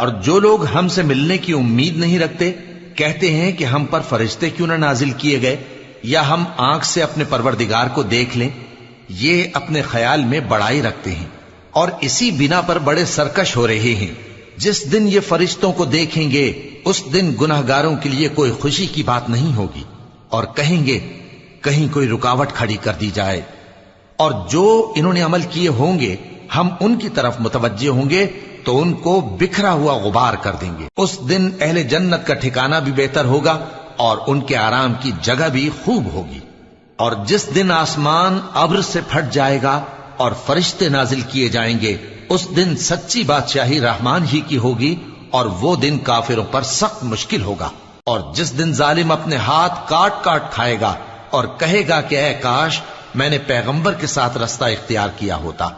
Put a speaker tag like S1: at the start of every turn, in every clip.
S1: اور جو لوگ ہم سے ملنے کی امید نہیں رکھتے کہتے ہیں کہ ہم پر فرشتے کیوں نہ نازل کیے گئے یا ہم آنکھ سے اپنے پروردگار کو دیکھ لیں. یہ اپنے خیال میں بڑائی رکھتے ہیں اور اسی بنا پر بڑے سرکش ہو رہے ہیں. جس دن یہ فرشتوں کو دیکھیں گے اس دن گناہگاروں کے لیے کوئی خوشی کی بات نہیں ہوگی اور کہیں گے کہیں کوئی رکاوٹ کھڑی کر دی جائے. اور جو انہوں نے عمل کیے ہوں گے ہم ان کی طرف متوجہ ہوں گے تو ان کو بکھرا ہوا غبار کر دیں گے. اس دن اہل جنت کا ٹھکانہ بھی بہتر ہوگا اور ان کے آرام کی جگہ بھی خوب ہوگی. اور جس دن آسمان ابر سے پھٹ جائے گا اور فرشتے نازل کیے جائیں گے اس دن سچی بادشاہی رحمان ہی کی ہوگی اور وہ دن کافروں پر سخت مشکل ہوگا. اور جس دن ظالم اپنے ہاتھ کاٹ کاٹ کھائے گا اور کہے گا کہ اے کاش میں نے پیغمبر کے ساتھ رستہ اختیار کیا ہوتا.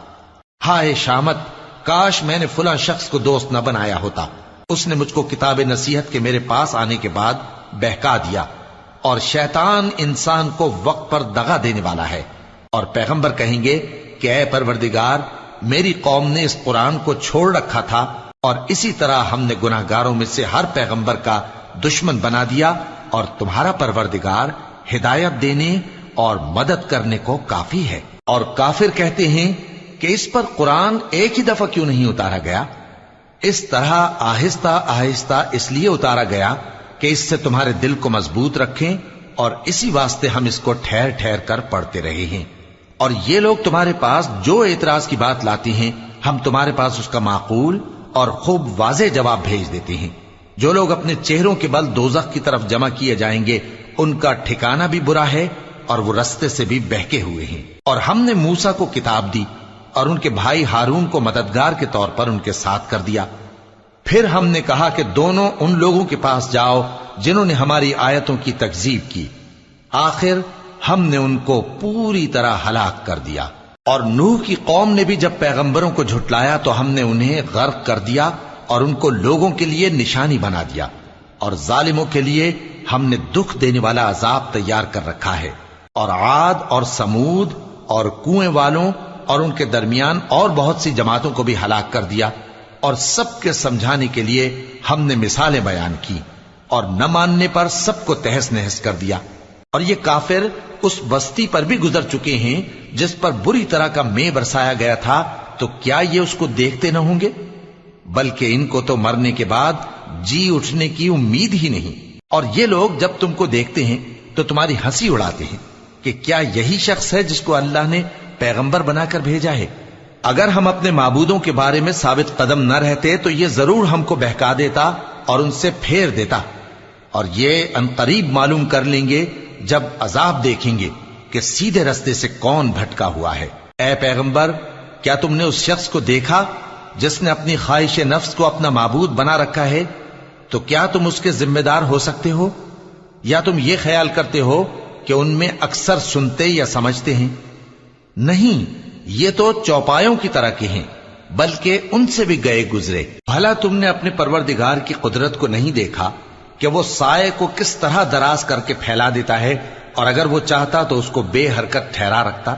S1: ہائے شامت، کاش میں نے فلاں شخص کو دوست نہ بنایا ہوتا. اس نے مجھ کو کتاب نصیحت کے میرے پاس آنے کے بعد بہکا دیا. اور شیطان انسان کو وقت پر دغا دینے والا ہے. اور پیغمبر کہیں گے کہ اے پروردگار، میری قوم نے اس قرآن کو چھوڑ رکھا تھا اور اسی طرح ہم نے گناہگاروں میں سے ہر پیغمبر کا دشمن بنا دیا اور تمہارا پروردگار ہدایت دینے اور مدد کرنے کو کافی ہے. اور کافر کہتے ہیں کہ اس پر قرآن ایک ہی دفعہ کیوں نہیں اتارا گیا؟ اس طرح آہستہ آہستہ اس لیے اتارا گیا کہ اس سے تمہارے دل کو مضبوط رکھیں اور اسی واسطے ہم اس کو ٹھہر ٹھہر کر پڑھتے رہے ہیں. اور یہ لوگ تمہارے پاس جو اعتراض کی بات لاتی ہیں ہم تمہارے پاس اس کا معقول اور خوب واضح جواب بھیج دیتے ہیں. جو لوگ اپنے چہروں کے بل دوزخ کی طرف جمع کیے جائیں گے ان کا ٹھکانہ بھی برا ہے اور وہ رستے سے بھی بہکے ہوئے ہیں. اور ہم نے موسیٰ کو کتاب دی اور ان کے بھائی ہارون کو مددگار کے طور پر ان کے ساتھ کر دیا. پھر ہم نے کہا کہ دونوں ان لوگوں کے پاس جاؤ جنہوں نے ہماری آیتوں کی تکذیب کی. آخر ہم نے ان کو پوری طرح ہلاک کر دیا. اور نوح کی قوم نے بھی جب پیغمبروں کو جھٹلایا تو ہم نے انہیں غرق کر دیا اور ان کو لوگوں کے لیے نشانی بنا دیا. اور ظالموں کے لیے ہم نے دکھ دینے والا عذاب تیار کر رکھا ہے. اور عاد اور سمود اور کنویں والوں اور ان کے درمیان اور بہت سی جماعتوں کو بھی ہلاک کر دیا. اور سب کے سمجھانے کے لیے ہم نے مثالیں بیان کی اور نہ ماننے پر سب کو تہس نہس کر دیا. اور یہ کافر اس بستی پر بھی گزر چکے ہیں جس پر بری طرح کا مے برسایا گیا تھا، تو کیا یہ اس کو دیکھتے نہ ہوں گے؟ بلکہ ان کو تو مرنے کے بعد جی اٹھنے کی امید ہی نہیں. اور یہ لوگ جب تم کو دیکھتے ہیں تو تمہاری ہنسی اڑاتے ہیں کہ کیا یہی شخص ہے جس کو اللہ نے پیغمبر بنا کر بھیجا ہے؟ اگر ہم اپنے معبودوں کے بارے میں ثابت قدم نہ رہتے تو یہ ضرور ہم کو بہکا دیتا اور ان سے پھیر دیتا. اور یہ عنقریب معلوم کر لیں گے جب عذاب دیکھیں گے کہ سیدھے رستے سے کون بھٹکا ہوا ہے. اے پیغمبر، کیا تم نے اس شخص کو دیکھا جس نے اپنی خواہش نفس کو اپنا معبود بنا رکھا ہے؟ تو کیا تم اس کے ذمہ دار ہو سکتے ہو؟ یا تم یہ خیال کرتے ہو کہ ان میں اکثر سنتے یا سمجھتے ہیں؟ نہیں، یہ تو چوپایوں کی طرح کے ہیں، بلکہ ان سے بھی گئے گزرے. بھلا تم نے اپنے پروردگار کی قدرت کو نہیں دیکھا کہ وہ سائے کو کس طرح دراز کر کے پھیلا دیتا ہے اور اگر وہ چاہتا تو اس کو بے حرکت ٹھہرا رکھتا؟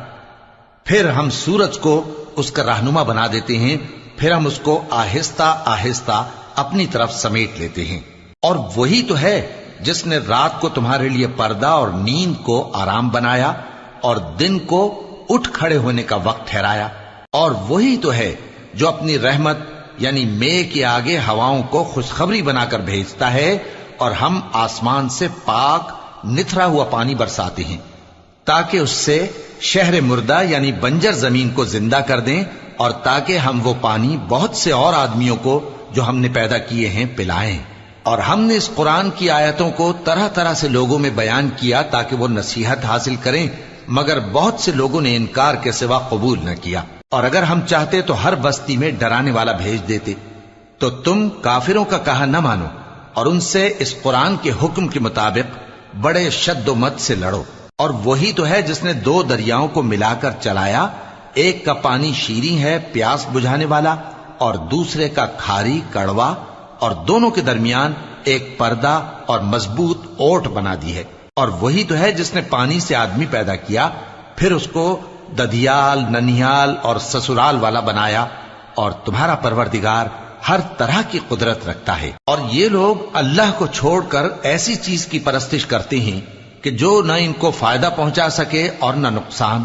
S1: پھر ہم سورج کو اس کا رہنما بنا دیتے ہیں، پھر ہم اس کو آہستہ آہستہ اپنی طرف سمیٹ لیتے ہیں. اور وہی تو ہے جس نے رات کو تمہارے لیے پردہ اور نیند کو آرام بنایا اور دن کو اٹھ کھڑے ہونے کا وقت ٹھہرایا. اور وہی تو ہے جو اپنی رحمت یعنی مے کے آگے ہواؤں کو خوشخبری بنا کر بھیجتا ہے اور ہم آسمان سے پاک نتھرا ہوا پانی برساتے ہیں تاکہ اس سے شہر مردہ یعنی بنجر زمین کو زندہ کر دیں اور تاکہ ہم وہ پانی بہت سے اور آدمیوں کو جو ہم نے پیدا کیے ہیں پلائیں. اور ہم نے اس قرآن کی آیتوں کو طرح طرح سے لوگوں میں بیان کیا تاکہ وہ نصیحت حاصل کریں، مگر بہت سے لوگوں نے انکار کے سوا قبول نہ کیا. اور اگر ہم چاہتے تو ہر بستی میں ڈرانے والا بھیج دیتے. تو تم کافروں کا کہا نہ مانو اور ان سے اس قرآن کے حکم کے مطابق بڑے شد و مت سے لڑو. اور وہی تو ہے جس نے دو دریاؤں کو ملا کر چلایا، ایک کا پانی شیریں ہے پیاس بجھانے والا اور دوسرے کا کھاری کڑوا، اور دونوں کے درمیان ایک پردہ اور مضبوط اوٹ بنا دی ہے. اور وہی تو ہے جس نے پانی سے آدمی پیدا کیا، پھر اس کو ددھیال، ننھیال اور سسرال والا بنایا. اور تمہارا پروردگار ہر طرح کی قدرت رکھتا ہے۔ اور یہ لوگ اللہ کو چھوڑ کر ایسی چیز کی پرستش کرتے ہیں کہ جو نہ ان کو فائدہ پہنچا سکے اور نہ نقصان،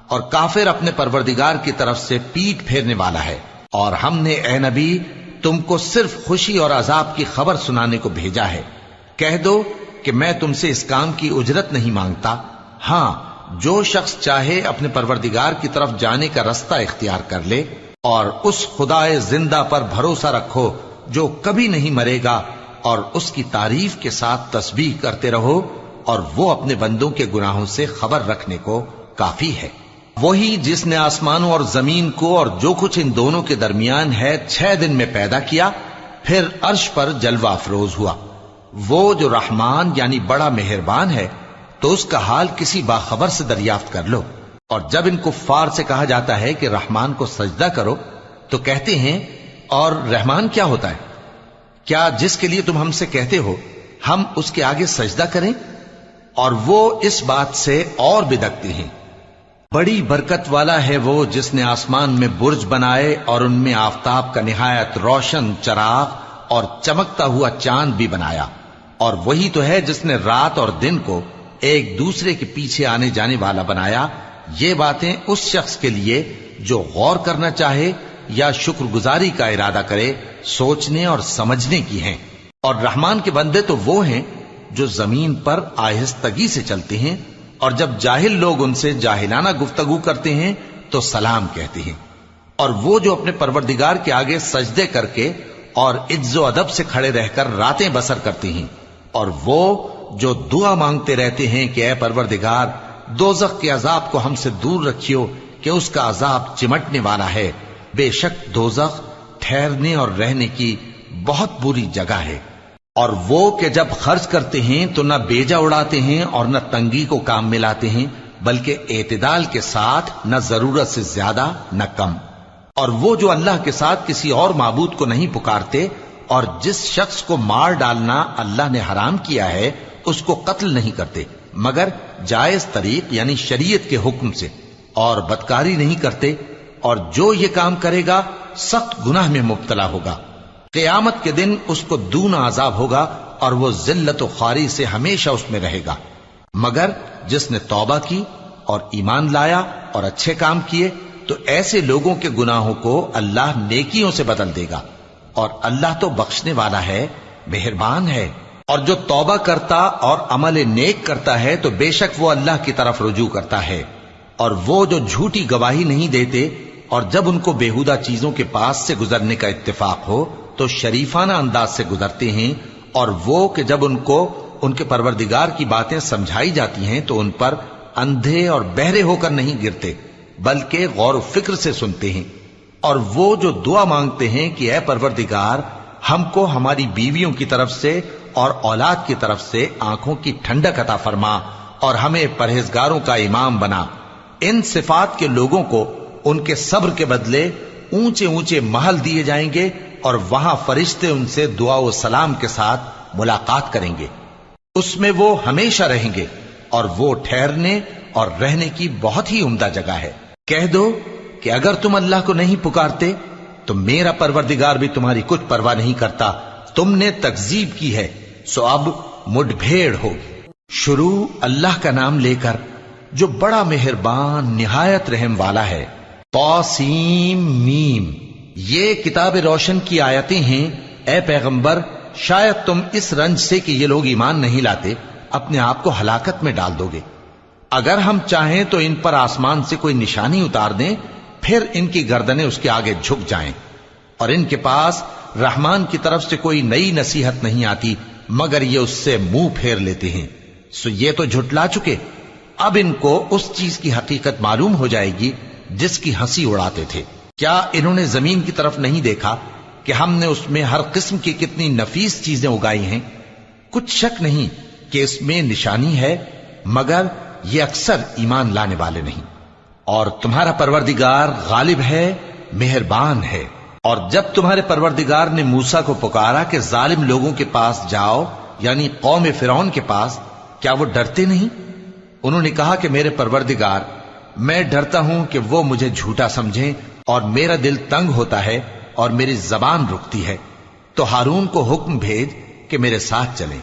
S1: اور کافر اپنے پروردگار کی طرف سے پیٹ پھیرنے والا ہے۔ اور ہم نے اے نبی تم کو صرف خوشی اور عذاب کی خبر سنانے کو بھیجا ہے۔ کہہ دو کہ میں تم سے اس کام کی اجرت نہیں مانگتا، ہاں جو شخص چاہے اپنے پروردگار کی طرف جانے کا رستہ اختیار کر لے، اور اس خدائے زندہ پر بھروسہ رکھو جو کبھی نہیں مرے گا، اور اس کی تعریف کے ساتھ تسبیح کرتے رہو، اور وہ اپنے بندوں کے گناہوں سے خبر رکھنے کو کافی ہے۔ وہی جس نے آسمانوں اور زمین کو اور جو کچھ ان دونوں کے درمیان ہے 6 دن میں پیدا کیا، پھر عرش پر جلوہ افروز ہوا۔ وہ جو رحمان یعنی بڑا مہربان ہے، تو اس کا حال کسی باخبر سے دریافت کر لو۔ اور جب ان کفار سے کہا جاتا ہے کہ رحمان کو سجدہ کرو، تو کہتے ہیں اور رحمان کیا ہوتا ہے؟ کیا جس کے لیے تم ہم سے کہتے ہو ہم اس کے آگے سجدہ کریں؟ اور وہ اس بات سے اور بدکتے ہیں۔ بڑی برکت والا ہے وہ جس نے آسمان میں برج بنائے اور ان میں آفتاب کا نہایت روشن چراغ اور چمکتا ہوا چاند بھی بنایا۔ اور وہی تو ہے جس نے رات اور دن کو ایک دوسرے کے پیچھے آنے جانے والا بنایا۔ یہ باتیں اس شخص کے لیے جو غور کرنا چاہے یا شکر گزاری کا ارادہ کرے سوچنے اور سمجھنے کی ہیں۔ اور رحمان کے بندے تو وہ ہیں جو زمین پر آہستگی سے چلتے ہیں، اور جب جاہل لوگ ان سے جاہلانہ گفتگو کرتے ہیں تو سلام کہتے ہیں۔ اور وہ جو اپنے پروردگار کے آگے سجدے کر کے اور عز و ادب سے کھڑے رہ کر راتیں بسر کرتے ہیں، اور وہ جو دعا مانگتے رہتے ہیں کہ اے پروردگار دوزخ کے عذاب کو ہم سے دور رکھیو کہ اس کا عذاب چمٹنے والا ہے، بے شک دوزخ ٹھہرنے اور رہنے کی بہت بری جگہ ہے۔ اور وہ کہ جب خرچ کرتے ہیں تو نہ بیجا اڑاتے ہیں اور نہ تنگی کو کام میں لاتے ہیں، بلکہ اعتدال کے ساتھ، نہ ضرورت سے زیادہ نہ کم۔ اور وہ جو اللہ کے ساتھ کسی اور معبود کو نہیں پکارتے، اور جس شخص کو مار ڈالنا اللہ نے حرام کیا ہے اس کو قتل نہیں کرتے مگر جائز طریق یعنی شریعت کے حکم سے، اور بدکاری نہیں کرتے، اور جو یہ کام کرے گا سخت گناہ میں مبتلا ہوگا۔ قیامت کے دن اس کو دونا عذاب ہوگا اور وہ ذلت و خواری سے ہمیشہ اس میں رہے گا، مگر جس نے توبہ کی اور ایمان لایا اور اچھے کام کیے تو ایسے لوگوں کے گناہوں کو اللہ نیکیوں سے بدل دے گا، اور اللہ تو بخشنے والا ہے، مہربان ہے۔ اور جو توبہ کرتا اور عمل نیک کرتا ہے تو بے شک وہ اللہ کی طرف رجوع کرتا ہے۔ اور وہ جو جھوٹی گواہی نہیں دیتے اور جب ان کو بیہودہ چیزوں کے پاس سے گزرنے کا اتفاق ہو تو شریفانہ انداز سے گزرتے ہیں، اور وہ کہ جب ان کو ان کے پروردگار کی باتیں سمجھائی جاتی ہیں تو ان پر اندھے اور بہرے ہو کر نہیں گرتے بلکہ غور و فکر سے سنتے ہیں۔ اور وہ جو دعا مانگتے ہیں کہ اے پروردگار ہم کو ہماری بیویوں کی طرف سے اور اولاد کی طرف سے آنکھوں کی ٹھنڈک عطا فرما اور ہمیں پرہیزگاروں کا امام بنا، ان صفات کے لوگوں کو ان کے صبر کے بدلے اونچے اونچے محل دیے جائیں گے، اور وہاں فرشتے ان سے دعا و سلام کے ساتھ ملاقات کریں گے، اس میں وہ ہمیشہ رہیں گے، اور وہ ٹھہرنے اور رہنے کی بہت ہی عمدہ جگہ ہے۔ کہہ دو کہ اگر تم اللہ کو نہیں پکارتے تو میرا پروردگار بھی تمہاری کچھ پرواہ نہیں کرتا، تم نے تکذیب کی ہے سو اب مڈ بھیڑ ہوگی۔ شروع اللہ کا نام لے کر جو بڑا مہربان نہایت رحم والا ہے۔ طاسیم میم، یہ کتاب روشن کی آیتیں ہیں۔ اے پیغمبر شاید تم اس رنج سے کہ یہ لوگ ایمان نہیں لاتے اپنے آپ کو ہلاکت میں ڈال دو گے۔ اگر ہم چاہیں تو ان پر آسمان سے کوئی نشانی اتار دیں، پھر ان کی گردنیں اس کے آگے جھک جائیں، اور ان کے پاس رحمان کی طرف سے کوئی نئی نصیحت نہیں آتی مگر یہ اس سے منہ پھیر لیتے ہیں، سو یہ تو جھٹلا چکے۔ اب ان کو اس چیز کی حقیقت معلوم ہو جائے گی جس کی ہنسی اڑاتے تھے۔ کیا انہوں نے زمین کی طرف نہیں دیکھا کہ ہم نے اس میں ہر قسم کی کتنی نفیس چیزیں اگائی ہیں؟ کچھ شک نہیں کہ اس میں نشانی ہے، مگر یہ اکثر ایمان لانے والے نہیں۔ اور تمہارا پروردگار غالب ہے، مہربان ہے۔ اور جب تمہارے پروردگار نے موسیٰ کو پکارا کہ ظالم لوگوں کے پاس جاؤ، یعنی قوم فرعون کے پاس، کیا وہ ڈرتے نہیں؟ انہوں نے کہا کہ میرے پروردگار، میں ڈرتا ہوں کہ وہ مجھے جھوٹا سمجھیں، اور میرا دل تنگ ہوتا ہے اور میری زبان رکتی ہے، تو ہارون کو حکم بھیج کہ میرے ساتھ چلیں۔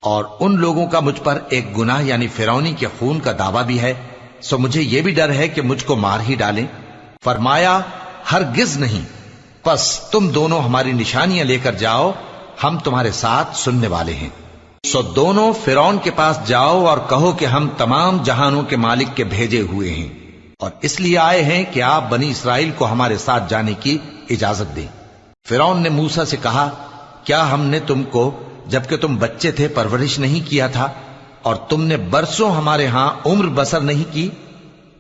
S1: اور ان لوگوں کا مجھ پر ایک گناہ یعنی فرعونی کے خون کا دعویٰ بھی ہے، سو مجھے یہ بھی ڈر ہے کہ مجھ کو مار ہی ڈالیں۔ فرمایا ہرگز نہیں، پس تم دونوں ہماری نشانیاں لے کر جاؤ، ہم تمہارے ساتھ سننے والے ہیں۔ سو دونوں فرعون کے پاس جاؤ اور کہو کہ ہم تمام جہانوں کے مالک کے بھیجے ہوئے ہیں، اور اس لیے آئے ہیں کہ آپ بنی اسرائیل کو ہمارے ساتھ جانے کی اجازت دیں۔ فرعون نے موسیٰ سے کہا، کیا ہم نے تم کو جبکہ تم بچے تھے پرورش نہیں کیا تھا، اور تم نے برسوں ہمارے ہاں عمر بسر نہیں کی؟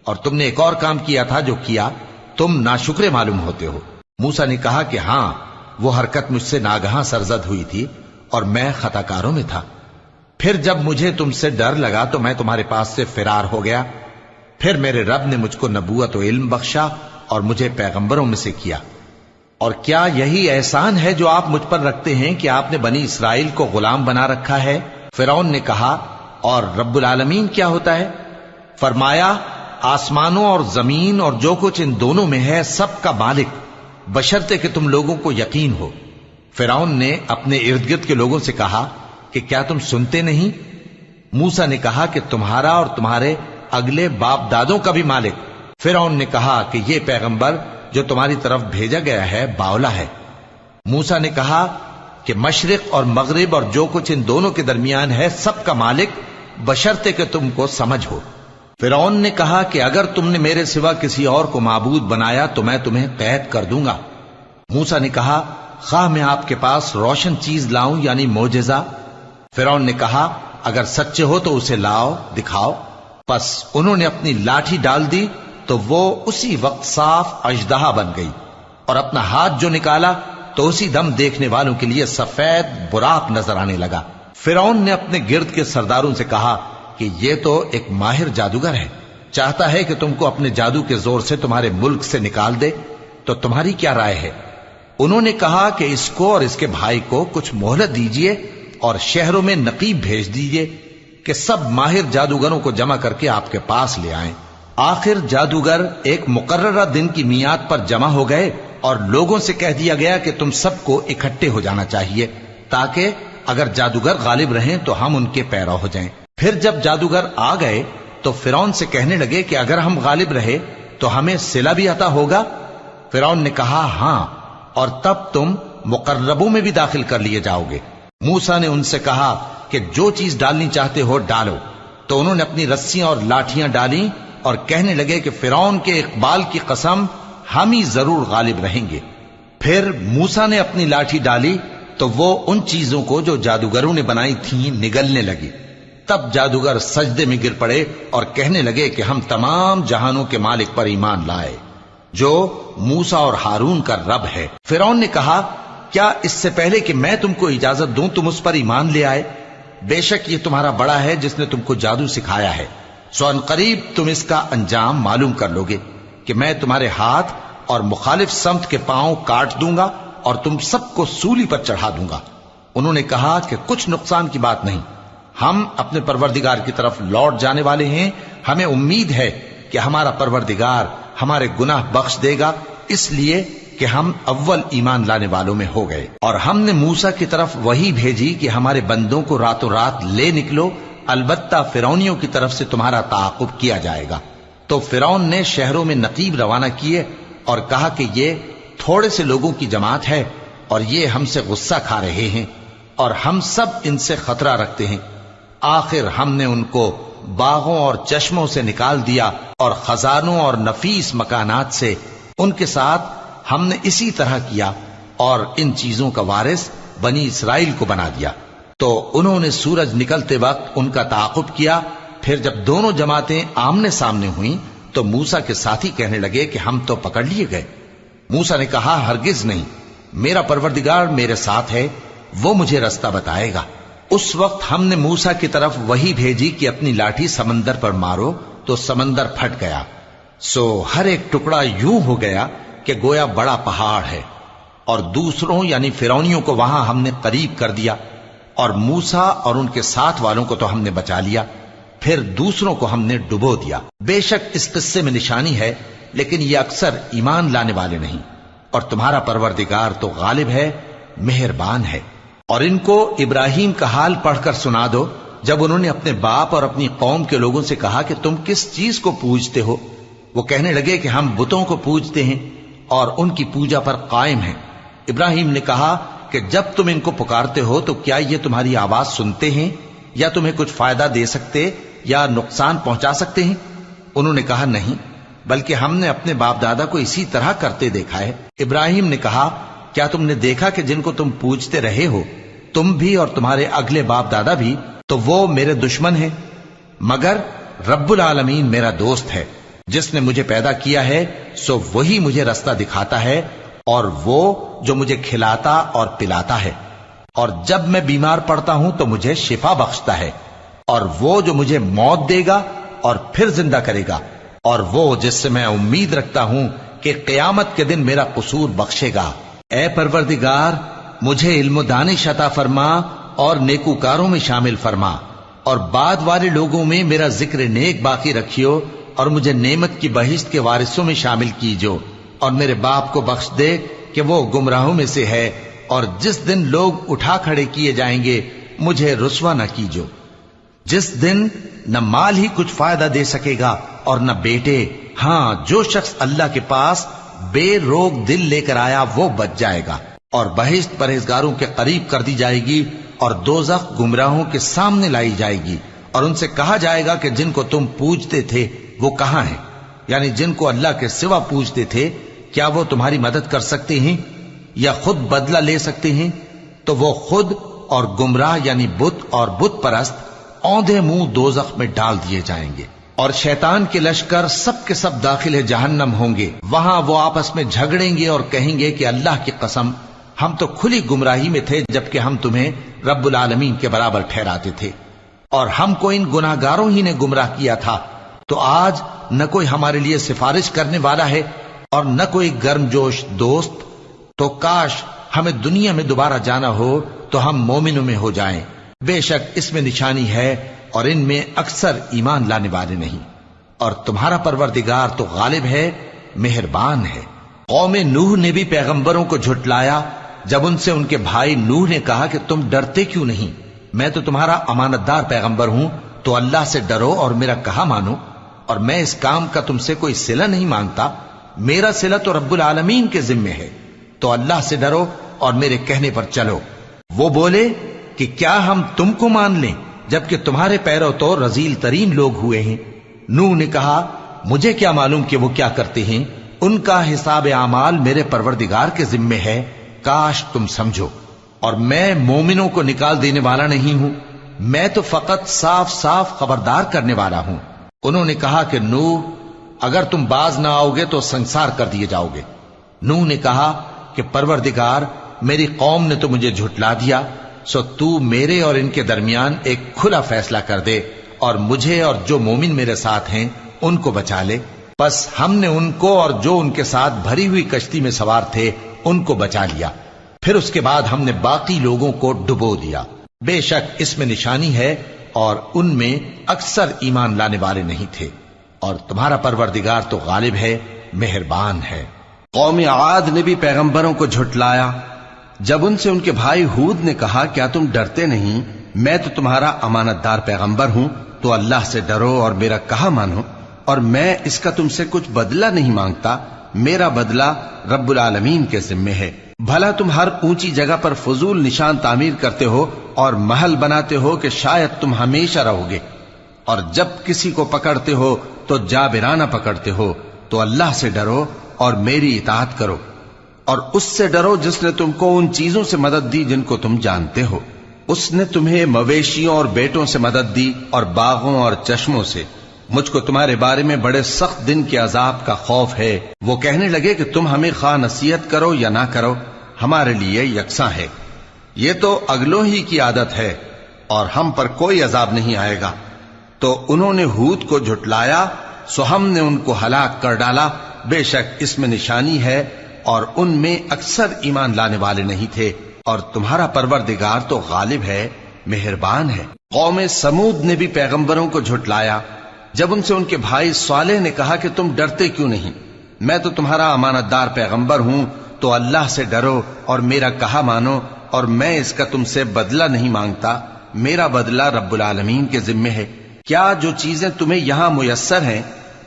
S1: اور تم نے ایک اور کام کیا تھا جو کیا، تم ناشکرے معلوم ہوتے ہو۔ موسیٰ نے کہا کہ ہاں، وہ حرکت مجھ سے ناگہاں سرزد ہوئی تھی اور میں خطا کاروں میں تھا۔ پھر جب مجھے تم سے ڈر لگا تو میں تمہارے پاس سے فرار ہو گیا۔ پھر میرے رب نے مجھ کو نبوت و علم بخشا اور مجھے پیغمبروں میں سے کیا۔ اور کیا یہی احسان ہے جو آپ مجھ پر رکھتے ہیں کہ آپ نے بنی اسرائیل کو غلام بنا رکھا ہے؟ فرعون نے کہا، اور رب العالمین کیا ہوتا ہے؟ فرمایا، آسمانوں اور زمین اور جو کچھ ان دونوں میں ہے سب کا مالک، بشرطے کہ تم لوگوں کو یقین ہو۔ فرعون نے اپنے ارد گرد کے لوگوں سے کہا کہ کیا تم سنتے نہیں؟ موسیٰ نے کہا کہ تمہارا اور تمہارے اگلے باپ دادوں کا بھی مالک۔ فرعون نے کہا کہ یہ پیغمبر جو تمہاری طرف بھیجا گیا ہے باولا ہے۔ موسیٰ نے کہا کہ مشرق اور مغرب اور جو کچھ ان دونوں کے درمیان ہے سب کا مالک، بشرطے کہ تم کو سمجھ ہو۔ فرعون نے کہا کہ اگر تم نے میرے سوا کسی اور کو معبود بنایا تو میں تمہیں قید کر دوں گا۔ موسیٰ نے کہا، خواہ میں آپ کے پاس روشن چیز لاؤں یعنی معجزہ؟ فرعون نے کہا، اگر سچے ہو تو اسے لاؤ، دکھاؤ۔ پس انہوں نے اپنی لاٹھی ڈال دی تو وہ اسی وقت صاف اژدہا بن گئی، اور اپنا ہاتھ جو نکالا تو اسی دم دیکھنے والوں کے لیے سفید براق نظر آنے لگا۔ فرعون نے اپنے گرد کے سرداروں سے کہا کہ یہ تو ایک ماہر جادوگر ہے، چاہتا ہے کہ تم کو اپنے جادو کے زور سے تمہارے ملک سے نکال دے، تو تمہاری کیا رائے ہے؟ انہوں نے کہا کہ اس کو اور اس کے بھائی کو کچھ مہلت دیجیے اور شہروں میں نقیب بھیج دیجیے کہ سب ماہر جادوگروں کو جمع کر کے آپ کے پاس لے آئیں۔ آخر جادوگر ایک مقررہ دن کی میعاد پر جمع ہو گئے اور لوگوں سے کہہ دیا گیا کہ تم سب کو اکٹھے ہو جانا چاہیے، تاکہ اگر جادوگر غالب رہیں تو ہم ان کے پیرو ہو جائیں۔ پھر جب جادوگر آ گئے تو فرعون سے کہنے لگے کہ اگر ہم غالب رہے تو ہمیں صلہ بھی عطا ہوگا؟ فرعون نے کہا، ہاں، اور تب تم مقربوں میں بھی داخل کر لیے جاؤ گے۔ موسیٰ نے ان سے کہا کہ جو چیز ڈالنی چاہتے ہو ڈالو، تو انہوں نے اپنی رسیاں اور لاٹھیاں ڈالیں اور کہنے لگے کہ فرعون کے اقبال کی قسم، ہم ہی ضرور غالب رہیں گے۔ پھر موسیٰ نے اپنی لاٹھی ڈالی تو وہ ان چیزوں کو جو جادوگروں نے بنائی تھیں نگلنے لگی۔ تب جادوگر سجدے میں گر پڑے اور کہنے لگے کہ ہم تمام جہانوں کے مالک پر ایمان لائے، جو موسیٰ اور ہارون کا رب ہے۔ فرعون نے کہا، کیا اس سے پہلے کہ میں تم کو اجازت دوں تم اس پر ایمان لے آئے؟ بے شک یہ تمہارا بڑا ہے جس نے تم کو جادو سکھایا ہے، سو ان قریب تم اس کا انجام معلوم کر لو گے کہ میں تمہارے ہاتھ اور مخالف سمت کے پاؤں کاٹ دوں گا اور تم سب کو سولی پر چڑھا دوں گا۔ انہوں نے کہا کہ کچھ نقصان کی بات نہیں، ہم اپنے پروردگار کی طرف لوٹ جانے والے ہیں، ہمیں امید ہے کہ ہمارا پروردگار ہمارے گناہ بخش دے گا، اس لیے کہ ہم اول ایمان لانے والوں میں ہو گئے۔ اور ہم نے موسیٰ کی طرف وحی بھیجی کہ ہمارے بندوں کو راتوں رات لے نکلو، البتہ فرعونیوں کی طرف سے تمہارا تعاقب کیا جائے گا۔ تو فرعون نے شہروں میں نقیب روانہ کیے اور کہا کہ یہ تھوڑے سے لوگوں کی جماعت ہے اور یہ ہم سے غصہ کھا رہے ہیں اور ہم سب ان سے خطرہ رکھتے ہیں۔ آخر ہم نے ان کو باغوں اور چشموں سے نکال دیا اور خزانوں اور نفیس مکانات سے، ان کے ساتھ ہم نے اسی طرح کیا اور ان چیزوں کا وارث بنی اسرائیل کو بنا دیا۔ تو انہوں نے سورج نکلتے وقت ان کا تعاقب کیا۔ پھر جب دونوں جماعتیں آمنے سامنے ہوئیں تو موسیٰ کے ساتھی کہنے لگے کہ ہم تو پکڑ لیے گئے۔ موسیٰ نے کہا، ہرگز نہیں، میرا پروردگار میرے ساتھ ہے، وہ مجھے رستہ بتائے گا۔ اس وقت ہم نے موسیٰ کی طرف وحی بھیجی کہ اپنی لاٹھی سمندر پر مارو، تو سمندر پھٹ گیا، سو ہر ایک ٹکڑا یوں ہو گیا کہ گویا بڑا پہاڑ ہے، اور دوسروں یعنی فرعونیوں کو وہاں ہم نے قریب کر دیا، اور موسیٰ اور ان کے ساتھ والوں کو تو ہم نے بچا لیا، پھر دوسروں کو ہم نے ڈبو دیا۔ بے شک اس قصے میں نشانی ہے، لیکن یہ اکثر ایمان لانے والے نہیں۔ اور تمہارا پروردگار تو غالب ہے، مہربان ہے۔ اور ان کو ابراہیم کا حال پڑھ کر سنا دو جب انہوں نے اپنے باپ اور اپنی قوم کے لوگوں سے کہا کہ تم کس چیز کو پوجتے ہو؟ وہ کہنے لگے کہ ہم بتوں کو پوجتے ہیں اور ان کی پوجا پر قائم ہیں۔ ابراہیم نے کہا کہ جب تم ان کو پکارتے ہو تو کیا یہ تمہاری آواز سنتے ہیں یا تمہیں کچھ فائدہ دے سکتے یا نقصان پہنچا سکتے ہیں؟ انہوں نے کہا نہیں، بلکہ ہم نے اپنے باپ دادا کو اسی طرح کرتے دیکھا ہے۔ ابراہیم نے کہا کیا تم نے دیکھا کہ جن کو تم پوجتے رہے ہو تم بھی اور تمہارے اگلے باپ دادا بھی، تو وہ میرے دشمن ہیں، مگر رب العالمین میرا دوست ہے۔ جس نے مجھے پیدا کیا ہے سو وہی مجھے رستہ دکھاتا ہے، اور وہ جو مجھے کھلاتا اور پلاتا ہے، اور جب میں بیمار پڑتا ہوں تو مجھے شفا بخشتا ہے، اور وہ جو مجھے موت دے گا اور پھر زندہ کرے گا، اور وہ جس سے میں امید رکھتا ہوں کہ قیامت کے دن میرا قصور بخشے گا۔ اے پروردگار، مجھے علم و دانش عطا فرما اور نیکوکاروں میں شامل فرما، اور بعد والے لوگوں میں میرا ذکر نیک باقی رکھیو، اور مجھے نعمت کی بہشت کے وارثوں میں شامل کیجو، اور میرے باپ کو بخش دے کہ وہ گمراہوں میں سے ہے، اور جس دن لوگ اٹھا کھڑے کیے جائیں گے مجھے رسوا نہ کیجو، جس دن نہ مال ہی کچھ فائدہ دے سکے گا اور نہ بیٹے۔ ہاں، جو شخص اللہ کے پاس بے روک دل لے کر آیا وہ بچ جائے گا، اور بہشت پرہیزگاروں کے قریب کر دی جائے گی، اور دوزخ گمراہوں کے سامنے لائی جائے گی، اور ان سے کہا جائے گا کہ جن کو تم پوجتے تھے وہ کہاں ہیں؟ یعنی جن کو اللہ کے سوا پوجتے تھے، کیا وہ تمہاری مدد کر سکتے ہیں یا خود بدلہ لے سکتے ہیں؟ تو وہ خود اور گمراہ یعنی بت اور بت پرست اوندھے منہ دوزخ میں ڈال دیے جائیں گے، اور شیطان کے لشکر سب کے سب داخل جہنم ہوں گے۔ وہاں وہ آپس میں جھگڑیں گے اور کہیں گے کہ اللہ کی قسم، ہم تو کھلی گمراہی میں تھے جبکہ ہم تمہیں رب العالمین کے برابر ٹھہراتے تھے، اور ہم کو ان گناہ گاروں ہی نے گمراہ کیا تھا، تو آج نہ کوئی ہمارے لیے سفارش کرنے والا ہے اور نہ کوئی گرم جوش دوست، تو کاش ہمیں دنیا میں دوبارہ جانا ہو تو ہم مومنوں میں ہو جائیں۔ بے شک اس میں نشانی ہے اور ان میں اکثر ایمان لانے والے نہیں، اور تمہارا پروردگار تو غالب ہے، مہربان ہے۔ قوم نوح نے بھی پیغمبروں کو جھٹلایا جب ان سے ان کے بھائی نوح نے کہا کہ تم ڈرتے کیوں نہیں؟ میں تو تمہارا امانت دار پیغمبر ہوں، تو اللہ سے ڈرو اور میرا کہا مانو، اور میں اس کام کا تم سے کوئی صلہ نہیں مانگتا، میرا صلہ تو رب العالمین کے ذمے ہے، تو اللہ سے ڈرو اور میرے کہنے پر چلو۔ وہ بولے کہ کیا ہم تم کو مان لیں جبکہ تمہارے پیرو تو رذیل ترین لوگ ہوئے ہیں؟ نوح نے کہا مجھے کیا معلوم کہ وہ کیا کرتے ہیں، ان کا حساب اعمال میرے پروردگار کے ذمے ہے، کاش تم سمجھو۔ اور میں مومنوں کو نکال دینے والا نہیں ہوں، میں تو فقط صاف صاف خبردار کرنے والا ہوں۔ انہوں نے کہا کہ نوح، اگر تم باز نہ آؤ گے تو سنسار کر دیے جاؤ گے۔ نوح نے کہا کہ پروردگار، میری قوم نے تو مجھے جھٹلا دیا، سو تو میرے اور ان کے درمیان ایک کھلا فیصلہ کر دے، اور مجھے اور جو مومن میرے ساتھ ہیں ان کو بچا لے۔ بس ہم نے ان کو اور جو ان کے ساتھ بھری ہوئی کشتی میں سوار تھے ان کو بچا لیا، پھر اس کے بعد ہم نے باقی لوگوں کو ڈبو دیا۔ بے شک اس میں نشانی ہے اور ان میں اکثر ایمان لانے والے نہیں تھے، اور تمہارا پروردگار تو غالب ہے، مہربان ہے۔ قوم عاد نے بھی پیغمبروں کو جھٹلایا جب ان سے ان کے بھائی ہود نے کہا کیا تم ڈرتے نہیں؟ میں تو تمہارا امانت دار پیغمبر ہوں، تو اللہ سے ڈرو اور میرا کہا مانو، اور میں اس کا تم سے کچھ بدلہ نہیں مانگتا، میرا بدلہ رب العالمین کے ذمے ہے۔ بھلا تم ہر اونچی جگہ پر فضول نشان تعمیر کرتے ہو اور محل بناتے ہو کہ شاید تم ہمیشہ رہو گے، اور جب کسی کو پکڑتے ہو تو جابرانہ پکڑتے ہو، تو اللہ سے ڈرو اور میری اطاعت کرو، اور اس سے ڈرو جس نے تم کو ان چیزوں سے مدد دی جن کو تم جانتے ہو۔ اس نے تمہیں مویشیوں اور بیٹوں سے مدد دی اور باغوں اور چشموں سے۔ مجھ کو تمہارے بارے میں بڑے سخت دن کے عذاب کا خوف ہے۔ وہ کہنے لگے کہ تم ہمیں خواہ نصیحت کرو یا نہ کرو، ہمارے لیے یکساں ہے، یہ تو اگلوں ہی کی عادت ہے، اور ہم پر کوئی عذاب نہیں آئے گا۔ تو انہوں نے ہود کو جھٹلایا، سو ہم نے ان کو ہلاک کر ڈالا۔ بے شک اس میں نشانی ہے اور ان میں اکثر ایمان لانے والے نہیں تھے، اور تمہارا پروردگار تو غالب ہے، مہربان ہے۔ قوم سمود نے بھی پیغمبروں کو جھٹلایا جب ان سے ان کے بھائی صالح نے کہا کہ تم ڈرتے کیوں نہیں؟ میں تو تمہارا امانت دار پیغمبر ہوں، تو اللہ سے ڈرو اور میرا کہا مانو، اور میں اس کا تم سے بدلہ نہیں مانگتا، میرا بدلہ رب العالمین کے ذمے ہے۔ کیا جو چیزیں تمہیں یہاں میسر ہیں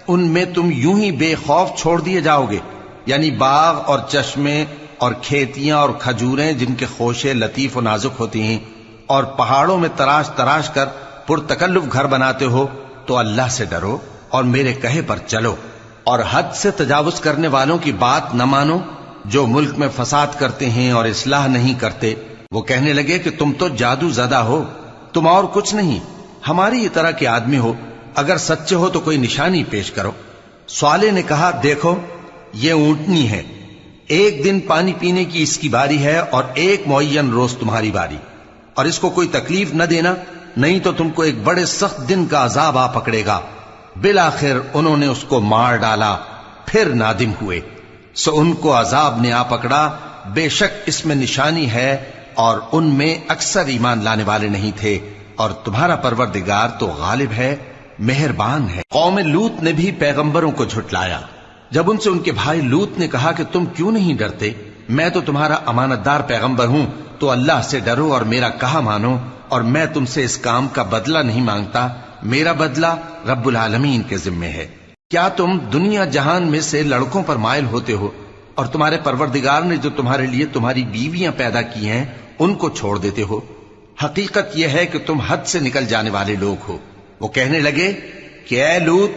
S1: ان میں تم یوں ہی بے خوف چھوڑ دیے جاؤ گے؟ یعنی باغ اور چشمے اور کھیتیاں اور کھجوریں جن کے خوشے لطیف و نازک ہوتی ہیں، اور پہاڑوں میں تراش تراش کر پرتکلف گھر بناتے ہو، تو اللہ سے ڈرو اور میرے کہے پر چلو، اور حد سے تجاوز کرنے والوں کی بات نہ مانو جو ملک میں فساد کرتے ہیں اور اصلاح نہیں کرتے۔ وہ کہنے لگے کہ تم تو جادو زدہ ہو، تم اور کچھ نہیں، ہماری ہی طرح کے آدمی ہو، اگر سچے ہو تو کوئی نشانی پیش کرو۔ صالح نے کہا دیکھو یہ اونٹنی ہے، ایک دن پانی پینے کی اس کی باری ہے اور ایک معین روز تمہاری باری، اور اس کو کوئی تکلیف نہ دینا، نہیں تو تم کو ایک بڑے سخت دن کا عذاب آ پکڑے گا۔ بالآخر انہوں نے اس کو مار ڈالا، پھر نادم ہوئے، سو ان کو عذاب نے آ پکڑا، بے شک اس میں نشانی ہے اور ان میں اکثر ایمان لانے والے نہیں تھے، اور تمہارا پروردگار تو غالب ہے، مہربان ہے۔ قوم لوط نے بھی پیغمبروں کو جھٹلایا۔ جب ان سے ان کے بھائی لوط نے کہا کہ تم کیوں نہیں ڈرتے، میں تو تمہارا امانت دار پیغمبر ہوں، تو اللہ سے ڈرو اور میرا کہا مانو، اور میں تم سے اس کام کا بدلہ نہیں مانگتا، میرا بدلہ رب العالمین کے ذمے ہے۔ کیا تم دنیا جہان میں سے لڑکوں پر مائل ہوتے ہو، اور تمہارے پروردگار نے جو تمہارے لیے تمہاری بیویاں پیدا کی ہیں ان کو چھوڑ دیتے ہو؟ حقیقت یہ ہے کہ تم حد سے نکل جانے والے لوگ ہو۔ وہ کہنے لگے کہ اے لوط،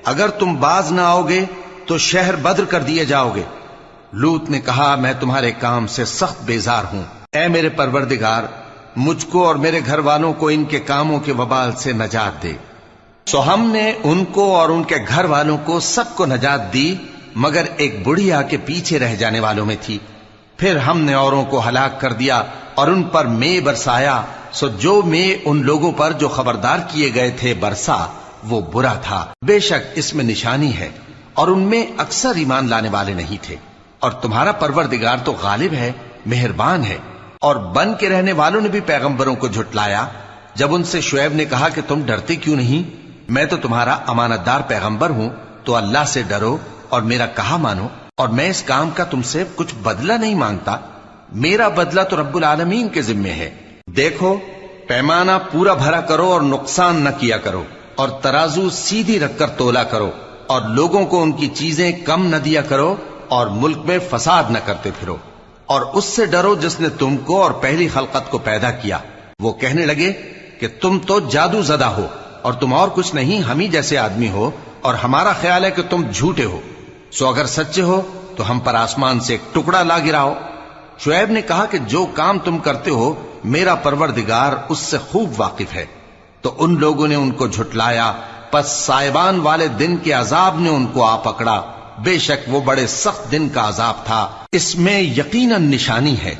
S1: اگر تم باز نہ آؤ گے تو شہر بدر کر دیے جاؤ گے۔ لوط نے کہا میں تمہارے کام سے سخت بیزار ہوں، اے میرے پروردگار مجھ کو اور میرے گھر والوں کو ان کے کاموں کے وبال سے نجات دے۔ سو ہم نے ان کو اور ان کے گھر والوں کو سب کو نجات دی، مگر ایک بڑھیا کے پیچھے رہ جانے والوں میں تھی۔ پھر ہم نے اوروں کو ہلاک کر دیا اور ان پر مے برسایا، سو جو مے ان لوگوں پر جو خبردار کیے گئے تھے برسا وہ برا تھا۔ بے شک اس میں نشانی ہے، اور ان میں اکثر ایمان لانے والے نہیں تھے، اور تمہارا پروردگار تو غالب ہے، مہربان ہے۔ اور بن کے رہنے والوں نے بھی پیغمبروں کو جھٹلایا۔ جب ان سے شعیب نے کہا کہ تم ڈرتے کیوں نہیں، میں تو تمہارا امانت دار پیغمبر ہوں، تو اللہ سے ڈرو اور میرا کہا مانو، اور میں اس کام کا تم سے کچھ بدلہ نہیں مانگتا، میرا بدلہ تو رب العالمین کے ذمے ہے۔ دیکھو پیمانہ پورا بھرا کرو اور نقصان نہ کیا کرو، اور ترازو سیدھی رکھ کر تولا کرو، اور لوگوں کو ان کی چیزیں کم نہ دیا کرو، اور ملک میں فساد نہ کرتے پھرو، اور اس سے ڈرو جس نے تم کو اور پہلی خلقت کو پیدا کیا۔ وہ کہنے لگے کہ تم تو جادو زدہ ہو، اور تم اور کچھ نہیں، ہم ہی جیسے آدمی ہو، اور ہمارا خیال ہے کہ تم جھوٹے ہو، سو اگر سچے ہو تو ہم پر آسمان سے ایک ٹکڑا لا گراؤ۔ شعیب نے کہا کہ جو کام تم کرتے ہو میرا پروردگار اس سے خوب واقف ہے۔ تو ان لوگوں نے ان کو جھٹلایا، پس سائبان والے دن کے عذاب نے ان کو آ پکڑا، بے شک وہ بڑے سخت دن کا عذاب تھا، اس میں یقیناً نشانی ہے،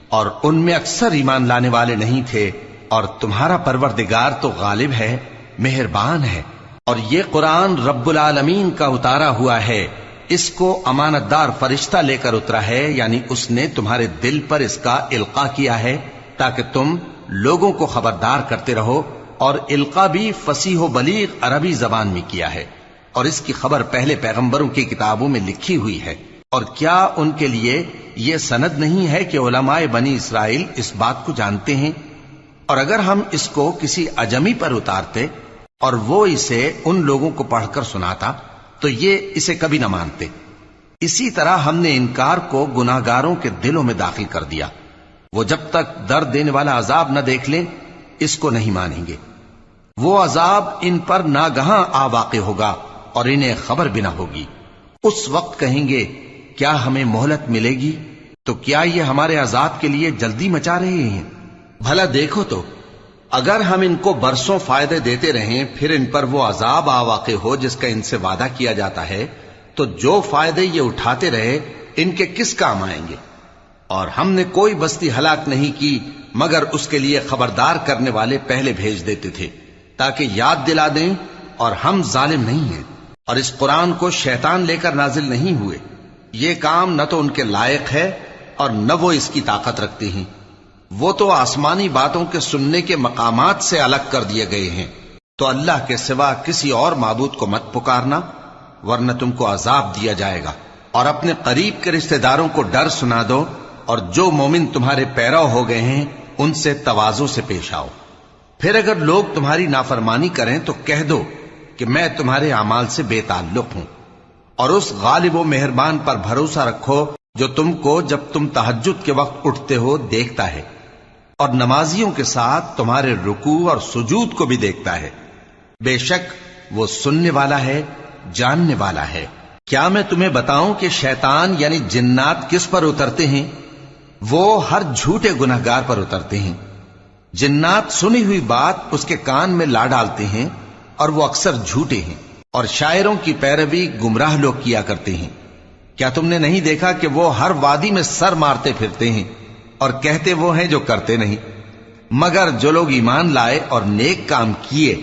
S1: اور ان میں اکثر ایمان لانے والے نہیں تھے، اور تمہارا پروردگار تو غالب ہے، مہربان ہے۔ اور یہ قرآن رب العالمین کا اتارا ہوا ہے، اس کو امانت دار فرشتہ لے کر اترا ہے، یعنی اس نے تمہارے دل پر اس کا القاء کیا ہے تاکہ تم لوگوں کو خبردار کرتے رہو، اور القاء بھی فصیح و بلیغ عربی زبان میں کیا ہے، اور اس کی خبر پہلے پیغمبروں کی کتابوں میں لکھی ہوئی ہے۔ اور کیا ان کے لیے یہ سند نہیں ہے کہ علماء بنی اسرائیل اس بات کو جانتے ہیں؟ اور اگر ہم اس کو کسی اجمی پر اتارتے اور وہ اسے ان لوگوں کو پڑھ کر سناتا تو یہ اسے کبھی نہ مانتے۔ اسی طرح ہم نے انکار کو گناہگاروں کے دلوں میں داخل کر دیا، وہ جب تک درد دینے والا عذاب نہ دیکھ لیں اس کو نہیں مانیں گے۔ وہ عذاب ان پر ناگہاں آ واقع ہوگا اور انہیں خبر بھی نہ ہوگی۔ اس وقت کہیں گے کیا ہمیں مہلت ملے گی؟ تو کیا یہ ہمارے عذاب کے لیے جلدی مچا رہے ہیں؟ بھلا دیکھو تو اگر ہم ان کو برسوں فائدے دیتے رہیں پھر ان پر وہ عذاب آ واقع ہو جس کا ان سے وعدہ کیا جاتا ہے، تو جو فائدے یہ اٹھاتے رہے ان کے کس کام آئیں گے؟ اور ہم نے کوئی بستی ہلاک نہیں کی مگر اس کے لیے خبردار کرنے والے پہلے بھیج دیتے تھے تاکہ یاد دلا دیں، اور ہم ظالم نہیں ہیں۔ اور اس قرآن کو شیطان لے کر نازل نہیں ہوئے، یہ کام نہ تو ان کے لائق ہے اور نہ وہ اس کی طاقت رکھتے ہیں، وہ تو آسمانی باتوں کے سننے کے مقامات سے الگ کر دیے گئے ہیں۔ تو اللہ کے سوا کسی اور معبود کو مت پکارنا ورنہ تم کو عذاب دیا جائے گا۔ اور اپنے قریب کے رشتہ داروں کو ڈر سنا دو، اور جو مومن تمہارے پیرو ہو گئے ہیں ان سے تواضع سے پیش آؤ۔ پھر اگر لوگ تمہاری نافرمانی کریں تو کہہ دو کہ میں تمہارے اعمال سے بے تعلق ہوں، اور اس غالب و مہربان پر بھروسہ رکھو جو تم کو جب تم تہجد کے وقت اٹھتے ہو دیکھتا ہے، اور نمازیوں کے ساتھ تمہارے رکوع اور سجود کو بھی دیکھتا ہے۔ بے شک وہ سننے والا ہے، جاننے والا ہے۔ کیا میں تمہیں بتاؤں کہ شیطان یعنی جنات کس پر اترتے ہیں؟ وہ ہر جھوٹے گنہگار پر اترتے ہیں۔ جنات سنی ہوئی بات اس کے کان میں لا ڈالتے ہیں، اور وہ اکثر جھوٹے ہیں، اور شاعروں کی پیروی گمراہ لوگ کیا کرتے ہیں۔ کیا تم نے نہیں دیکھا کہ وہ ہر وادی میں سر مارتے پھرتے ہیں، اور کہتے وہ ہیں جو کرتے نہیں؟ مگر جو لوگ ایمان لائے اور نیک کام کیے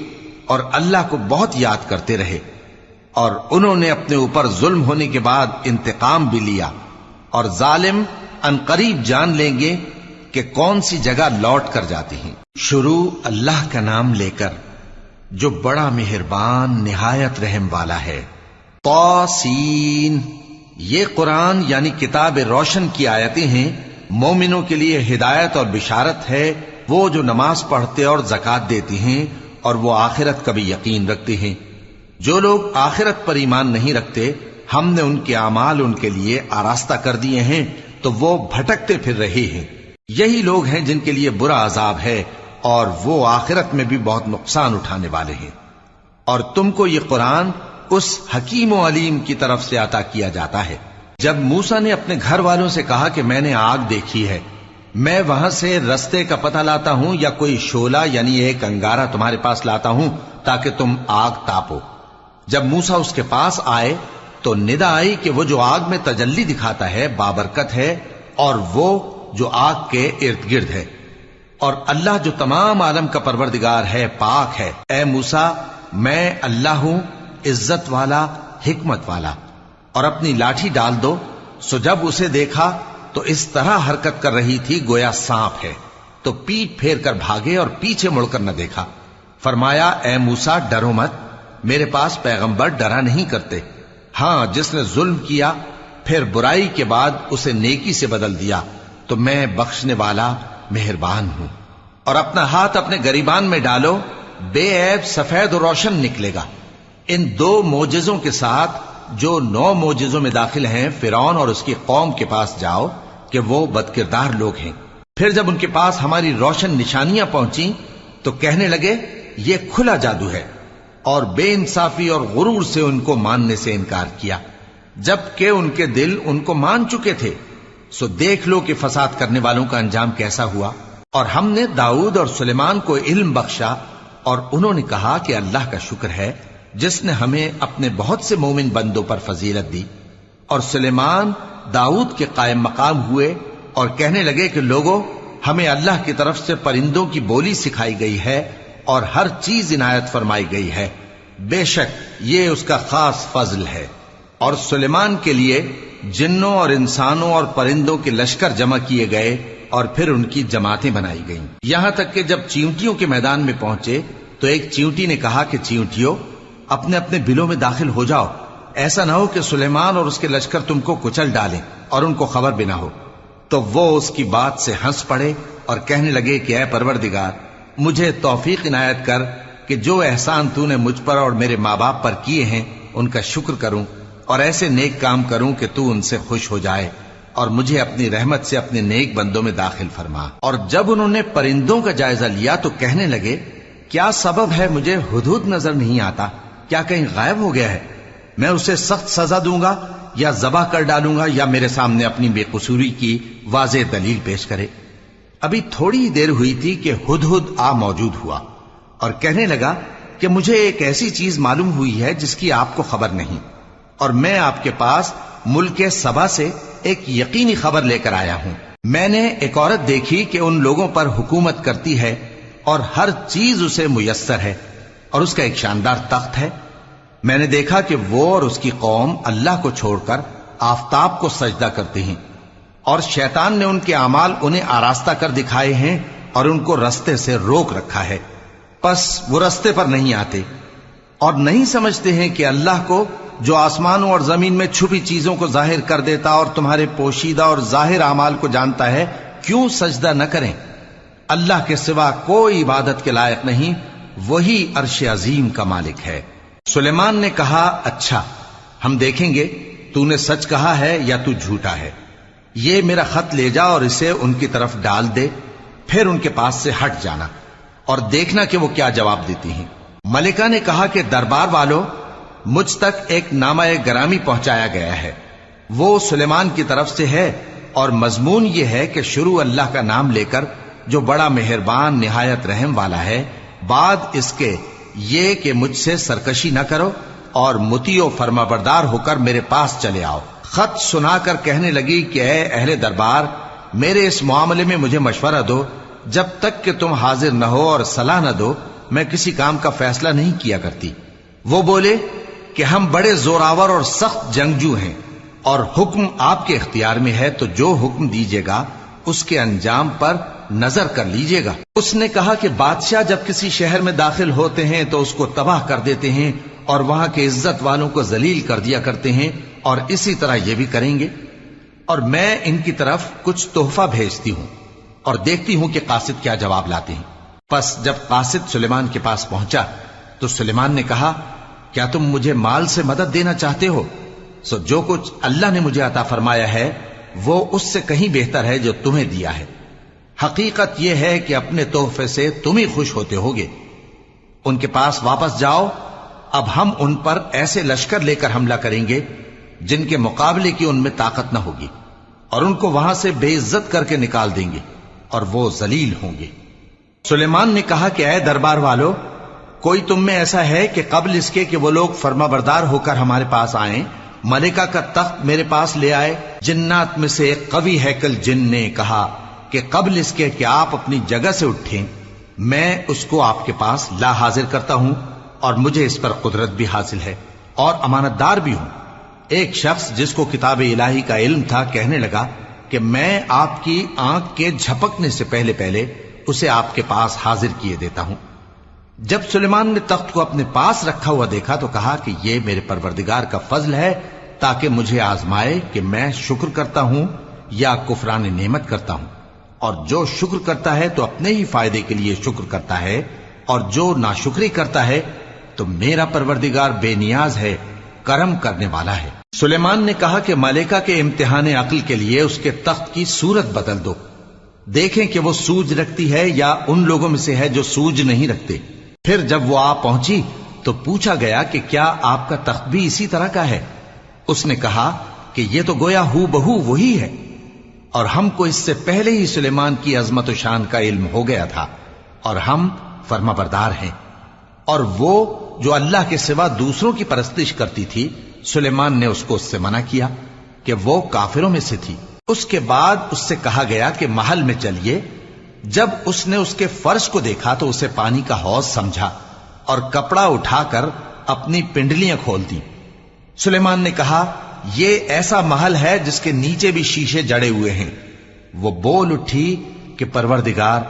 S1: اور اللہ کو بہت یاد کرتے رہے، اور انہوں نے اپنے اوپر ظلم ہونے کے بعد انتقام بھی لیا، اور ظالم عنقریب جان لیں گے کہ کون سی جگہ لوٹ کر جاتے ہیں۔ شروع اللہ کا نام لے کر جو بڑا مہربان نہایت رحم والا ہے۔ طاسین، یہ قرآن یعنی کتاب روشن کی آیتیں ہیں، مومنوں کے لیے ہدایت اور بشارت ہے، وہ جو نماز پڑھتے اور زکوٰۃ دیتے ہیں اور وہ آخرت کا بھی یقین رکھتے ہیں۔ جو لوگ آخرت پر ایمان نہیں رکھتے، ہم نے ان کے اعمال ان کے لیے آراستہ کر دیے ہیں تو وہ بھٹکتے پھر رہے ہیں۔ یہی لوگ ہیں جن کے لیے برا عذاب ہے، اور وہ آخرت میں بھی بہت نقصان اٹھانے والے ہیں۔ اور تم کو یہ قرآن اس حکیم و علیم کی طرف سے عطا کیا جاتا ہے۔ جب موسیٰ نے اپنے گھر والوں سے کہا کہ میں نے آگ دیکھی ہے، میں وہاں سے رستے کا پتہ لاتا ہوں یا کوئی شعلہ یعنی ایک انگارہ تمہارے پاس لاتا ہوں تاکہ تم آگ تاپو۔ جب موسیٰ اس کے پاس آئے تو ندا آئی کہ وہ جو آگ میں تجلی دکھاتا ہے بابرکت ہے، اور وہ جو آگ کے ارد گرد ہے، اور اللہ جو تمام عالم کا پروردگار ہے پاک ہے۔ اے موسیٰ، میں اللہ ہوں، عزت والا، حکمت والا، اور اپنی لاٹھی ڈال دو۔ سو جب اسے دیکھا تو اس طرح حرکت کر رہی تھی گویا سانپ ہے، تو پیٹ پھیر کر بھاگے اور پیچھے مڑ کر نہ دیکھا۔ فرمایا، اے موسیٰ، ڈرو مت، میرے پاس پیغمبر ڈرا نہیں کرتے۔ ہاں، جس نے ظلم کیا پھر برائی کے بعد اسے نیکی سے بدل دیا تو میں بخشنے والا مہربان ہوں۔ اور اپنا ہاتھ اپنے گریبان میں ڈالو، بے عیب سفید و روشن نکلے گا۔ ان 2 معجزوں کے ساتھ جو 9 معجزوں میں داخل ہیں فرعون اور اس کی قوم کے پاس جاؤ کہ وہ بدکردار لوگ ہیں۔ پھر جب ان کے پاس ہماری روشن نشانیاں پہنچیں تو کہنے لگے یہ کھلا جادو ہے، اور بے انصافی اور غرور سے ان کو ماننے سے انکار کیا، جبکہ ان کے دل ان کو مان چکے تھے۔ سو دیکھ لو کہ فساد کرنے والوں کا انجام کیسا ہوا۔ اور ہم نے داؤد اور سلیمان کو علم بخشا، اور انہوں نے کہا کہ اللہ کا شکر ہے جس نے ہمیں اپنے بہت سے مومن بندوں پر فضیلت دی۔ اور سلیمان داؤد کے قائم مقام ہوئے اور کہنے لگے کہ لوگوں، ہمیں اللہ کی طرف سے پرندوں کی بولی سکھائی گئی ہے اور ہر چیز عنایت فرمائی گئی ہے، بے شک یہ اس کا خاص فضل ہے۔ اور سلیمان کے لیے جنوں اور انسانوں اور پرندوں کے لشکر جمع کیے گئے، اور پھر ان کی جماعتیں بنائی گئیں، یہاں تک کہ جب چیونٹیوں کے میدان میں پہنچے تو ایک چیونٹی نے کہا کہ چیونٹیوں، اپنے اپنے بلوں میں داخل ہو جاؤ، ایسا نہ ہو کہ سلیمان اور اس کے لشکر تم کو کچل ڈالیں اور ان کو خبر بھی نہ ہو۔ تو وہ اس کی بات سے ہنس پڑے اور کہنے لگے کہ اے پروردگار، مجھے توفیق عنایت کر کہ جو احسان تو نے مجھ پر اور میرے ماں باپ پر کیے ہیں ان کا شکر کروں، اور ایسے نیک کام کروں کہ تو ان سے خوش ہو جائے، اور مجھے اپنی رحمت سے اپنے نیک بندوں میں داخل فرما۔ اور جب انہوں نے پرندوں کا جائزہ لیا تو کہنے لگے کیا سبب ہے مجھے ہدہد نظر نہیں آتا؟ کیا کہیں غائب ہو گیا ہے؟ میں اسے سخت سزا دوں گا یا ذبح کر ڈالوں گا، یا میرے سامنے اپنی بے قصوری کی واضح دلیل پیش کرے۔ ابھی تھوڑی دیر ہوئی تھی کہ ہدہد آ موجود ہوا اور کہنے لگا کہ مجھے ایک ایسی چیز معلوم ہوئی ہے جس کی آپ کو خبر نہیں، اور میں آپ کے پاس ملک سبا سے ایک یقینی خبر لے کر آیا ہوں۔ میں نے ایک عورت دیکھی کہ ان لوگوں پر حکومت کرتی ہے اور ہر چیز اسے میسر ہے، اور اس کا ایک شاندار تخت ہے۔ میں نے دیکھا کہ وہ اور اس کی قوم اللہ کو چھوڑ کر آفتاب کو سجدہ کرتے ہیں، اور شیطان نے ان کے اعمال انہیں آراستہ کر دکھائے ہیں اور ان کو رستے سے روک رکھا ہے، پس وہ رستے پر نہیں آتے اور نہیں سمجھتے ہیں کہ اللہ کو جو آسمانوں اور زمین میں چھپی چیزوں کو ظاہر کر دیتا اور تمہارے پوشیدہ اور ظاہر اعمال کو جانتا ہے، کیوں سجدہ نہ کریں؟ اللہ کے سوا کوئی عبادت کے لائق نہیں، وہی عرش عظیم کا مالک ہے۔ سلیمان نے کہا، اچھا، ہم دیکھیں گے تو نے سچ کہا ہے یا تو جھوٹا ہے۔ یہ میرا خط لے جا اور اسے ان کی طرف ڈال دے، پھر ان کے پاس سے ہٹ جانا اور دیکھنا کہ وہ کیا جواب دیتی ہیں۔ ملکہ نے کہا کہ دربار والو، مجھ تک ایک نامہ گرامی پہنچایا گیا ہے، وہ سلیمان کی طرف سے ہے، اور مضمون یہ ہے کہ شروع اللہ کا نام لے کر جو بڑا مہربان نہایت رحم والا ہے، بعد اس کے یہ کہ مجھ سے سرکشی نہ کرو اور مطیع و فرما بردار ہو کر میرے پاس چلے آؤ۔ خط سنا کر کہنے لگی کہ اے اہل دربار، میرے اس معاملے میں مجھے مشورہ دو، جب تک کہ تم حاضر نہ ہو اور صلاح نہ دو میں کسی کام کا فیصلہ نہیں کیا کرتی۔ وہ بولے کہ ہم بڑے زوراور اور سخت جنگجو ہیں، اور حکم آپ کے اختیار میں ہے، تو جو حکم دیجیے گا اس کے انجام پر نظر کر لیجیے گا۔ اس نے کہا کہ بادشاہ جب کسی شہر میں داخل ہوتے ہیں تو اس کو تباہ کر دیتے ہیں اور وہاں کے عزت والوں کو ذلیل کر دیا کرتے ہیں، اور اسی طرح یہ بھی کریں گے، اور میں ان کی طرف کچھ تحفہ بھیجتی ہوں اور دیکھتی ہوں کہ قاصد کیا جواب لاتے ہیں۔ پس جب قاصد سلیمان کے پاس پہنچا تو سلیمان نے کہا، کیا تم مجھے مال سے مدد دینا چاہتے ہو؟ سو جو کچھ اللہ نے مجھے عطا فرمایا ہے وہ اس سے کہیں بہتر ہے جو تمہیں دیا ہے۔ حقیقت یہ ہے کہ اپنے تحفے سے تم ہی خوش ہوتے ہوگے۔ ان کے پاس واپس جاؤ، اب ہم ان پر ایسے لشکر لے کر حملہ کریں گے جن کے مقابلے کی ان میں طاقت نہ ہوگی، اور ان کو وہاں سے بے عزت کر کے نکال دیں گے اور وہ ذلیل ہوں گے۔ سلیمان نے کہا کہ اے دربار والو، کوئی تم میں ایسا ہے کہ قبل اس کے کہ وہ لوگ فرما بردار ہو کر ہمارے پاس آئیں، ملکہ کا تخت میرے پاس لے آئے؟ جنات میں سے ایک قوی ہیکل جن نے کہا کہ قبل اس کے کہ آپ اپنی جگہ سے اٹھیں میں اس کو آپ کے پاس لا حاضر کرتا ہوں، اور مجھے اس پر قدرت بھی حاصل ہے اور امانت دار بھی ہوں۔ ایک شخص جس کو کتاب الہی کا علم تھا کہنے لگا کہ میں آپ کی آنکھ کے جھپکنے سے پہلے پہلے اسے آپ کے پاس حاضر کیے دیتا ہوں۔ جب سلیمان نے تخت کو اپنے پاس رکھا ہوا دیکھا تو کہا کہ یہ میرے پروردگار کا فضل ہے تاکہ مجھے آزمائے کہ میں شکر کرتا ہوں یا کفران نعمت کرتا ہوں، اور جو شکر کرتا ہے تو اپنے ہی فائدے کے لیے شکر کرتا ہے، اور جو ناشکری کرتا ہے تو میرا پروردگار بے نیاز ہے، کرم کرنے والا ہے۔ سلیمان نے کہا کہ ملکہ کے امتحان عقل کے لیے اس کے تخت کی صورت بدل دو، دیکھیں کہ وہ سوج رکھتی ہے یا ان لوگوں میں سے ہے جو سوج نہیں رکھتے۔ پھر جب وہ آ پہنچی تو پوچھا گیا کہ کیا آپ کا تخت بھی اسی طرح کا ہے؟ اس نے کہا کہ یہ تو گویا ہو بہو وہی ہے، اور ہم کو اس سے پہلے ہی سلیمان کی عظمت و شان کا علم ہو گیا تھا، اور ہم فرما بردار ہیں۔ اور وہ جو اللہ کے سوا دوسروں کی پرستش کرتی تھی، سلیمان نے اس کو اس سے منع کیا کہ وہ کافروں میں سے تھی۔ اس کے بعد اس سے کہا گیا کہ محل میں چلیے۔ جب اس نے اس کے فرش کو دیکھا تو اسے پانی کا حوض سمجھا اور کپڑا اٹھا کر اپنی پنڈلیاں کھول دی۔ سلیمان نے کہا، یہ ایسا محل ہے جس کے نیچے بھی شیشے جڑے ہوئے ہیں۔ وہ بول اٹھی کہ پروردگار،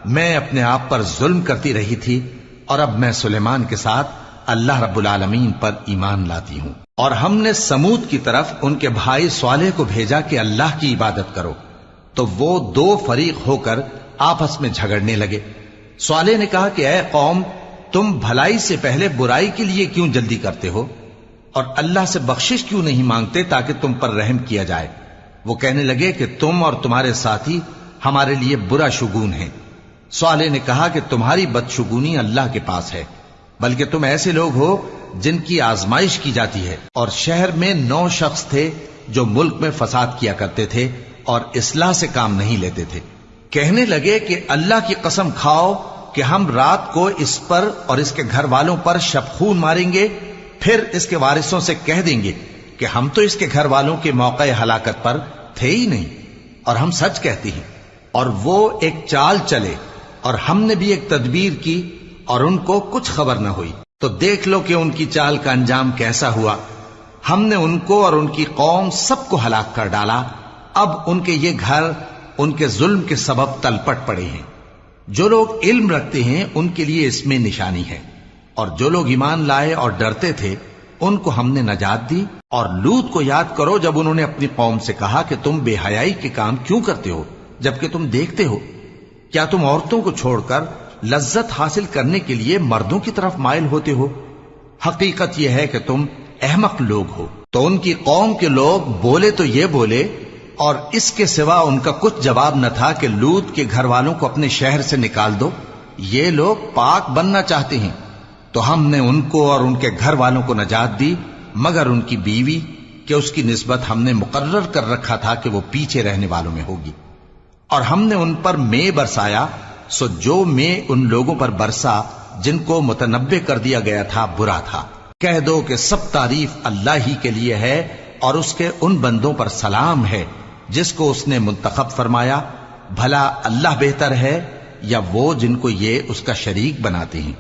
S1: میں اپنے آپ پر ظلم کرتی رہی تھی، اور اب میں سلیمان کے ساتھ اللہ رب العالمین پر ایمان لاتی ہوں۔ اور ہم نے سمود کی طرف ان کے بھائی صالح کو بھیجا کہ اللہ کی عبادت کرو، تو وہ دو فریق ہو کر آپس میں جھگڑنے لگے۔ صالح نے کہا کہ اے قوم، تم بھلائی سے پہلے برائی کے لیے کیوں جلدی کرتے ہو، اور اللہ سے بخشش کیوں نہیں مانگتے تاکہ تم پر رحم کیا جائے؟ وہ کہنے لگے کہ تم اور تمہارے ساتھی ہمارے لیے برا شگون ہیں۔ صالح نے کہا کہ تمہاری بدشگونی اللہ کے پاس ہے، بلکہ تم ایسے لوگ ہو جن کی آزمائش کی جاتی ہے۔ اور شہر میں 9 شخص تھے جو ملک میں فساد کیا کرتے تھے اور اصلاح سے کام نہیں لیتے تھے۔ کہنے لگے کہ اللہ کی قسم کھاؤ کہ ہم رات کو اس پر اور اس کے گھر والوں پر شبخون ماریں گے، پھر اس کے وارثوں سے کہہ دیں گے کہ ہم تو اس کے گھر والوں کے موقع ہلاکت پر تھے ہی نہیں، اور ہم سچ کہتے ہیں۔ اور وہ ایک چال چلے، اور ہم نے بھی ایک تدبیر کی، اور ان کو کچھ خبر نہ ہوئی۔ تو دیکھ لو کہ ان کی چال کا انجام کیسا ہوا۔ ہم نے ان کو اور ان کی قوم سب کو ہلاک کر ڈالا۔ اب ان کے یہ گھر ان کے ظلم کے سبب تلپٹ پڑے ہیں۔ جو لوگ علم رکھتے ہیں ان کے لیے اس میں نشانی ہے، اور جو لوگ ایمان لائے اور ڈرتے تھے ان کو ہم نے نجات دی۔ اور لوط کو یاد کرو جب انہوں نے اپنی قوم سے کہا کہ تم بے حیائی کے کام کیوں کرتے ہو جبکہ تم دیکھتے ہو؟ کیا تم عورتوں کو چھوڑ کر لذت حاصل کرنے کے لیے مردوں کی طرف مائل ہوتے ہو؟ حقیقت یہ ہے کہ تم احمق لوگ ہو۔ تو ان کی قوم کے لوگ بولے تو یہ بولے، اور اس کے سوا ان کا کچھ جواب نہ تھا کہ لوط کے گھر والوں کو اپنے شہر سے نکال دو، یہ لوگ پاک بننا چاہتے ہیں۔ تو ہم نے ان کو اور ان کے گھر والوں کو نجات دی مگر ان کی بیوی کہ اس کی نسبت ہم نے مقرر کر رکھا تھا کہ وہ پیچھے رہنے والوں میں ہوگی۔ اور ہم نے ان پر مے برسایا، سو جو مے ان لوگوں پر برسا جن کو متنبع کر دیا گیا تھا برا تھا۔ کہہ دو کہ سب تعریف اللہ ہی کے لیے ہے اور اس کے ان بندوں پر سلام ہے جس کو اس نے منتخب فرمایا۔ بھلا اللہ بہتر ہے یا وہ جن کو یہ اس کا شریک بناتے ہیں؟